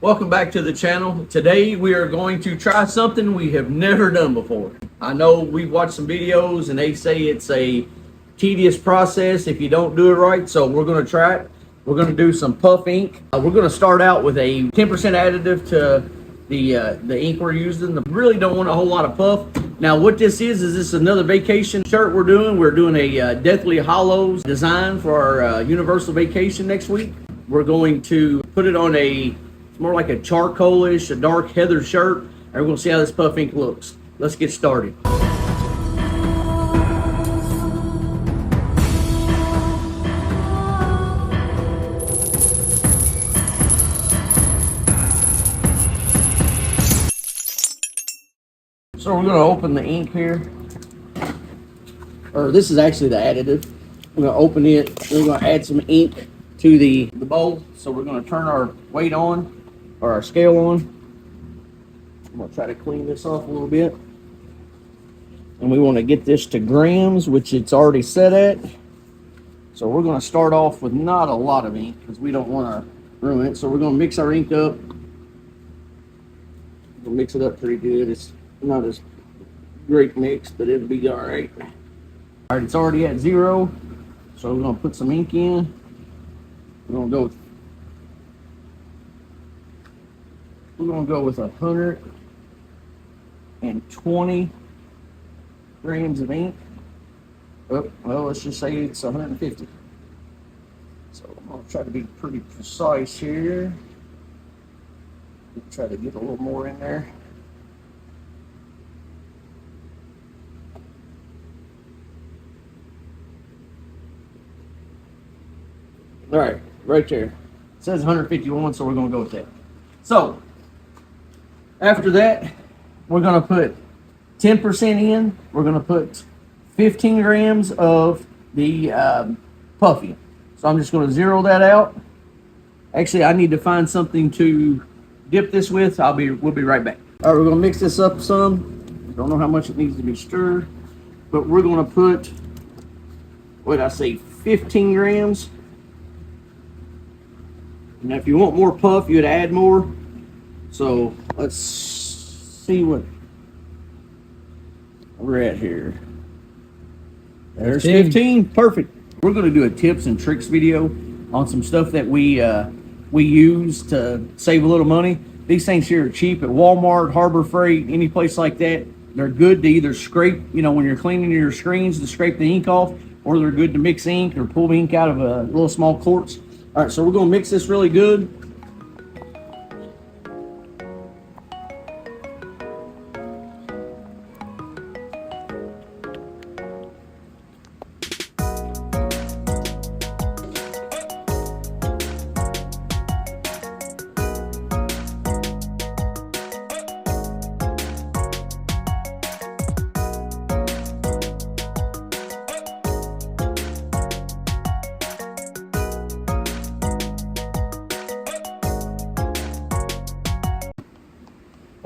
Welcome back to the channel. Today we are going to try something we have never done before. I know we've watched some videos and they say it's a tedious process if you don't do it right, so we're going to try it. We're going to do some puff ink. We're going to start out with a 10% additive to the ink we're using. Really don't want a whole lot of puff. Now what this is this another vacation shirt we're doing. We're doing a Deathly Hallows design for our Universal vacation next week. We're going to put it on it's more like a charcoalish, a dark heather shirt, and we're going to see how this puff ink looks. Let's get started. So we're going to open the ink here. Or this is actually the additive. We're going to open it. We're going to add some ink to the bowl. So we're going to turn our weight on, or our scale on. I'm going to try to clean this off a little bit. And we want to get this to grams, which it's already set at. So we're going to start off with not a lot of ink because we don't want to ruin it. So we're going to mix our ink up. We'll mix it up pretty good. It's not as great mix, but it'll be all right. All right, it's already at 0. So we're going to put some ink in. We're going to go with 120 grams of ink. Oh, well, let's just say it's 150. So I'm going to try to be pretty precise here. Try to get a little more in there. All right, right there. It says 151, so we're going to go with that. So after that, we're going to put 10% in. We're going to put 15 grams of the puffy. So I'm just going to zero that out. Actually, I need to find something to dip this with. We'll be right back. All right, we're going to mix this up some. Don't know how much it needs to be stirred, but we're going to put, what did I say, 15 grams. Now, if you want more puff, you'd add more. So let's see what we're at here. There's 15. Perfect. We're going to do a tips and tricks video on some stuff that we use to save a little money. These things here are cheap at Walmart, Harbor Freight, any place like that. They're good to either scrape, when you're cleaning your screens, to scrape the ink off, or they're good to mix ink or pull ink out of a little small quarts. All right, so we're going to mix this really good.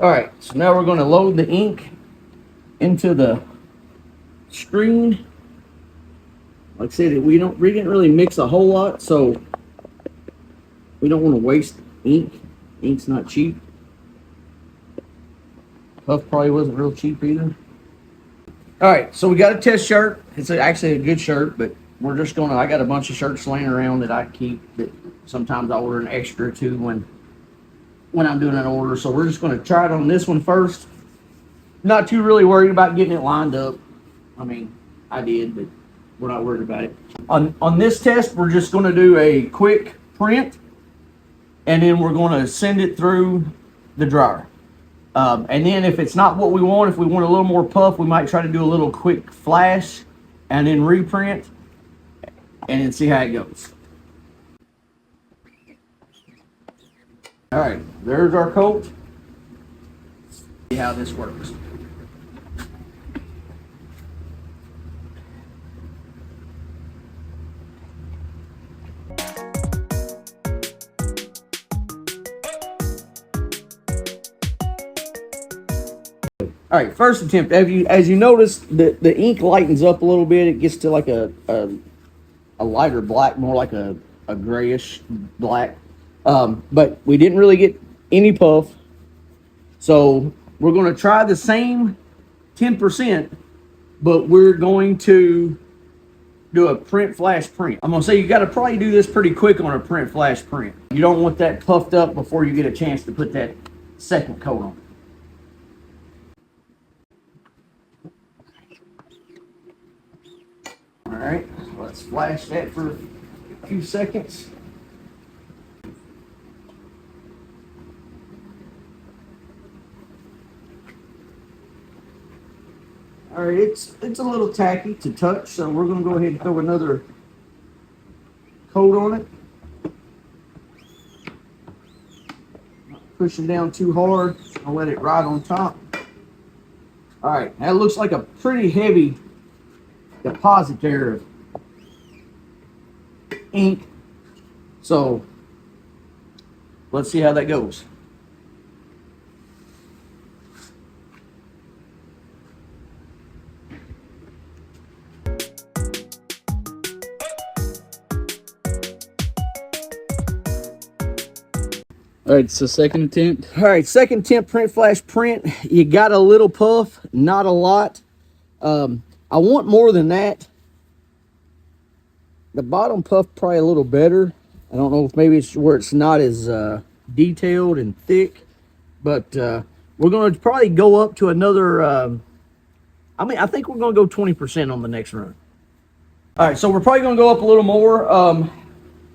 All right, so now we're going to load the ink into the screen. Like I said, we didn't really mix a whole lot, so we don't want to waste ink. Ink's not cheap. Puff probably wasn't real cheap either. All right, so we got a test shirt. It's actually a good shirt, but we're just going to, I got a bunch of shirts laying around that I keep, that sometimes I order an extra too when I'm doing an order. So we're just going to try it on this one first. Not too really worried about getting it lined up. I mean, I did, but we're not worried about it. On this test, we're just going to do a quick print, and then we're going to send it through the dryer. And then if it's not what we want, if we want a little more puff, we might try to do a little quick flash and then reprint and then see how it goes. All right, there's our coat. See how this works. All right, first attempt. As you notice, the ink lightens up a little bit. It gets to like a lighter black, more like a grayish black. But we didn't really get any puff. So we're going to try the same 10%, but we're going to do a print flash print. I'm going to say you got to probably do this pretty quick on a print flash print. You don't want that puffed up before you get a chance to put that second coat on. All right, so let's flash that for a few seconds. All right, it's a little tacky to touch, so we're going to go ahead and throw another coat on it. Not pushing down too hard. I'll let it ride on top. All right, that looks like a pretty heavy deposit there of ink. So let's see how that goes. All right, so second attempt. All right, second attempt print flash print. You got a little puff, not a lot. I want more than that. The bottom puff probably a little better. I don't know if maybe it's where it's not as detailed and thick, but we're going to probably go up to another. I think we're going to go 20% on the next run. All right, so we're probably going to go up a little more.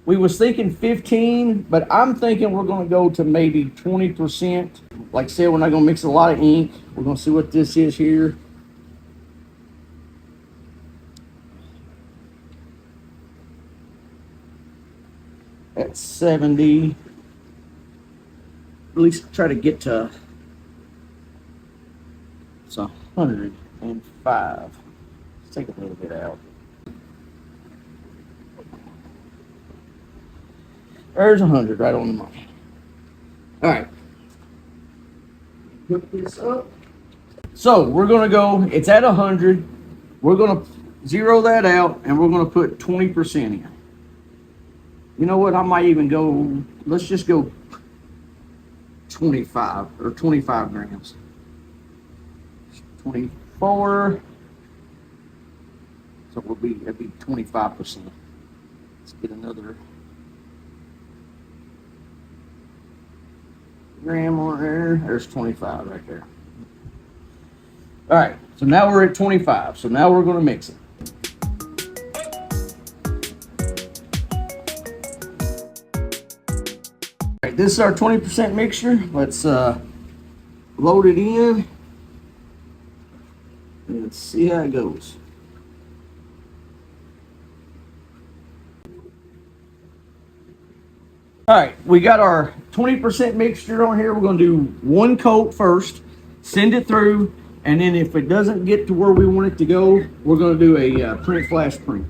We was thinking 15, but I'm thinking we're going to go to maybe 20%. Like I said, we're not going to mix a lot of ink. We're going to see what this is here. At 70. At least try to get to, it's 105. Let's take a little bit out. There's 100 right on the money. All right. Put this up. So we're going to go, it's at 100. We're going to zero that out and we're going to put 20% in. You know what? I might even go, let's just go 25 or 25 grams. 24. So it'll be 25%. Let's get another gram on there. There's 25 right there. All right, so now we're at 25. So now we're going to mix it. All right, this is our 20% mixture. Let's load it in. Let's see how it goes. All right, we got our 20% mixture on here. We're going to do one coat first, send it through, and then if it doesn't get to where we want it to go, we're going to do a print flash print.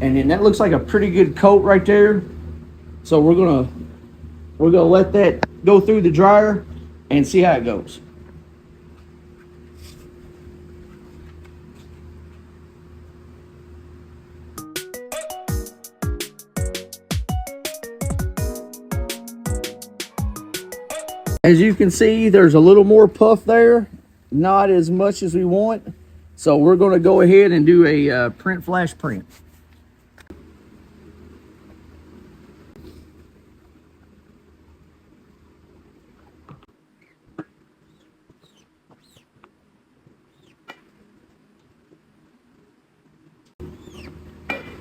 And then that looks like a pretty good coat right there. So we're gonna let that go through the dryer and see how it goes. As you can see, there's a little more puff there, not as much as we want. So we're going to go ahead and do a print flash print.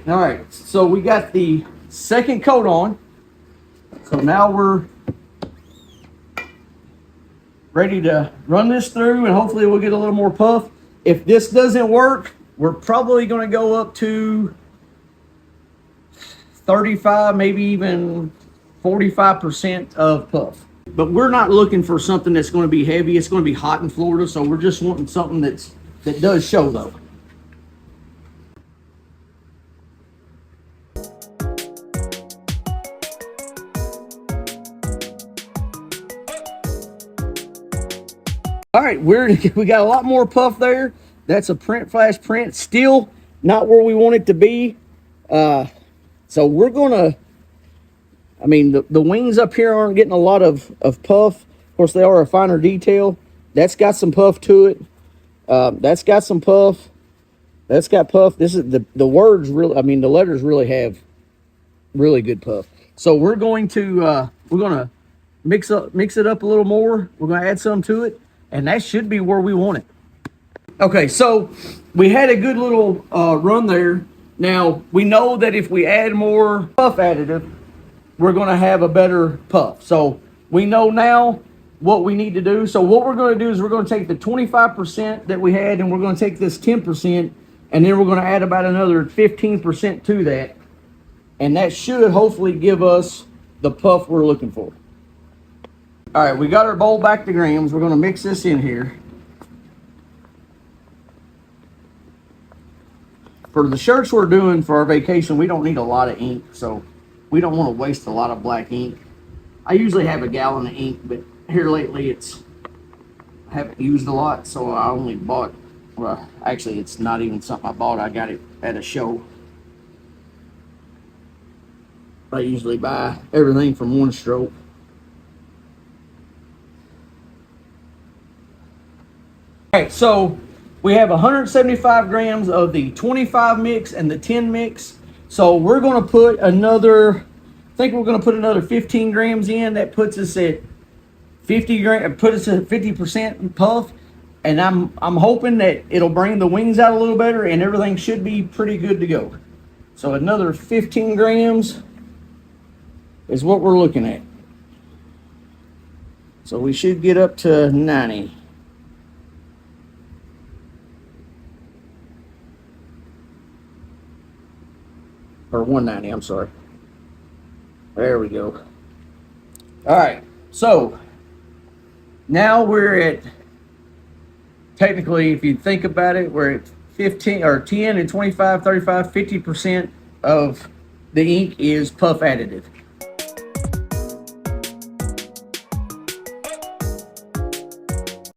All right, so we got the second coat on. So now we're ready to run this through and hopefully we'll get a little more puff. If this doesn't work, we're probably going to go up to 35, maybe even 45% of puff. But we're not looking for something that's going to be heavy. It's going to be hot in Florida, so we're just wanting something that does show though. All right, we got a lot more puff there. That's a print flash print. Still not where we want it to be. So we're gonna, I mean, the wings up here aren't getting a lot of puff. Of course, they are a finer detail. That's got some puff to it. That's got some puff. That's got puff. This is the words really. I mean, the letters really have really good puff. So we're going to mix it up a little more. We're going to add some to it, and that should be where we want it. Okay, so we had a good little run there. Now we know that if we add more puff additive, we're going to have a better puff. So we know now what we need to do. So what we're going to do is we're going to take the 25% that we had, and we're going to take this 10%, and then we're going to add about another 15% to that. And that should hopefully give us the puff we're looking for. All right, we got our bowl back to grams. We're going to mix this in here. For the shirts we're doing for our vacation, we don't need a lot of ink, so we don't want to waste a lot of black ink. I usually have a gallon of ink, but here lately I haven't used a lot, so I only bought, well, actually it's not even something I bought. I got it at a show. I usually buy everything from one stroke. All right, so we have 175 grams of the 25 mix and the 10 mix. So we're going to put another, I think we're going to put another 15 grams in. That puts us at 50 grams, put us at 50% puff. And I'm hoping that it'll bring the wings out a little better, and everything should be pretty good to go. So another 15 grams is what we're looking at. So we should get up to 90. Or 190, I'm sorry. There we go. All right, so now we're at, technically, if you think about it, we're at 15 or 10 and 25, 35, 50% of the ink is puff additive.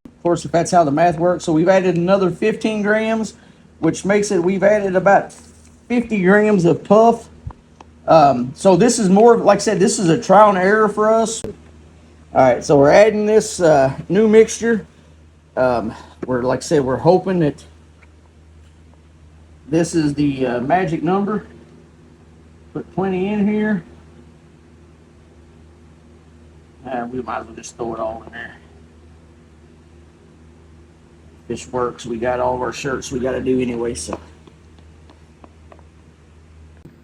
Of course, if that's how the math works. So we've added another 15 grams, which makes it, we've added about 50 grams of puff. So this is more, like I said, this is a trial and error for us. All right, so we're adding this new mixture. We're, like I said, we're hoping that this is the magic number. Put plenty in here. We might as well just throw it all in there. This works. We got all of our shirts we got to do anyway, so.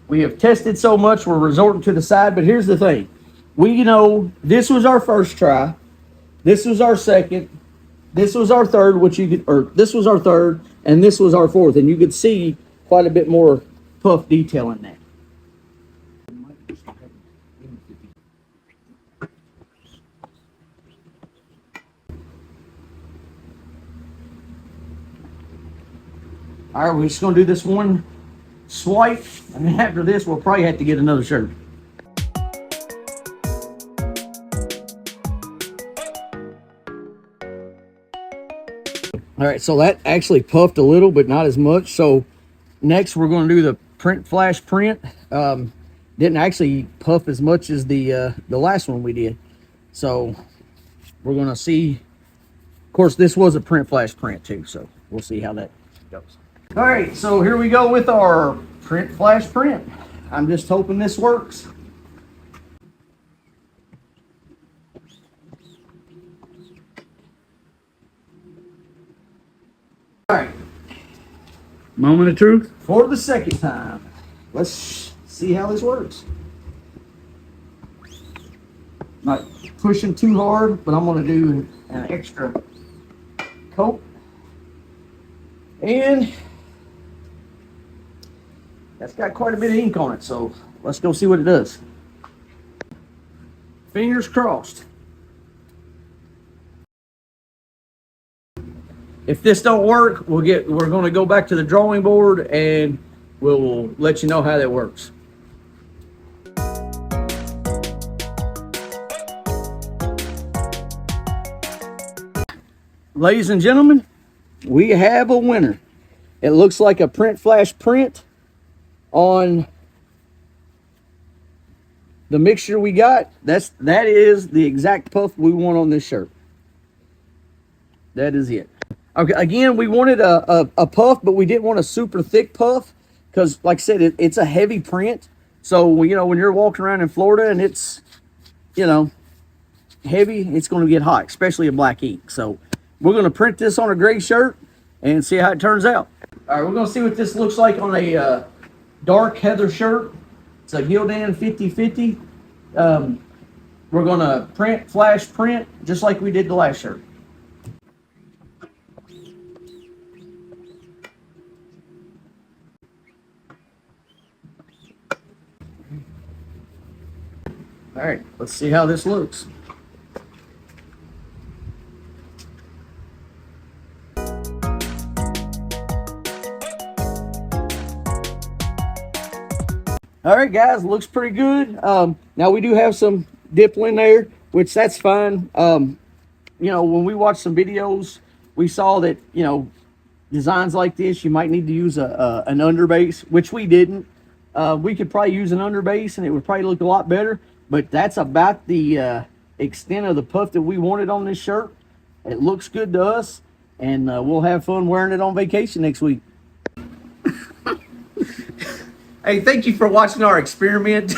We have tested so much, we're resorting to the side, but here's the thing. We know this was our first try. This was our second. This was our third, which you could, or this was our third, and this was our fourth, and you could see quite a bit more puff detail in that. All right, we're just going to do this one swipe, and then after this, we'll probably have to get another shirt. All right, so that actually puffed a little, but not as much. So next, we're going to do the print flash print. Didn't actually puff as much as the last one we did. So we're going to see. Of course, this was a print flash print too, so we'll see how that goes. All right, so here we go with our print flash print. I'm just hoping this works. All right. Moment of truth. For the second time, let's see how this works. Not pushing too hard, but I'm going to do an extra coat. And that's got quite a bit of ink on it, so let's go see what it does. Fingers crossed. If this don't work, we're going to go back to the drawing board and we'll let you know how that works. Ladies and gentlemen, we have a winner. It looks like a print flash print on the mixture we got, that is the exact puff we want on this shirt. That is it. Okay, again, we wanted a puff, but we didn't want a super thick puff because, like I said, it's a heavy print. So, you know, when you're walking around in Florida and it's, you know, heavy, it's going to get hot, especially a black ink. So we're going to print this on a gray shirt and see how it turns out. All right, we're going to see what this looks like on a dark heather shirt. It's a Gildan 50/50. We're going to flash print, just like we did the last shirt. All right, let's see how this looks. All right, guys, looks pretty good. Now we do have some dipple in there, which that's fine. You know, when we watched some videos, we saw that, you know, designs like this, you might need to use an underbase, which we didn't. We could probably use an underbase and it would probably look a lot better, but that's about the extent of the puff that we wanted on this shirt. It looks good to us, and we'll have fun wearing it on vacation next week. Hey, thank you for watching our experiment.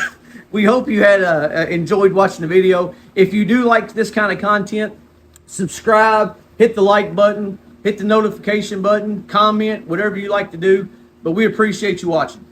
We hope you had enjoyed watching the video. If you do like this kind of content, subscribe, hit the like button, hit the notification button, comment, whatever you like to do. But we appreciate you watching.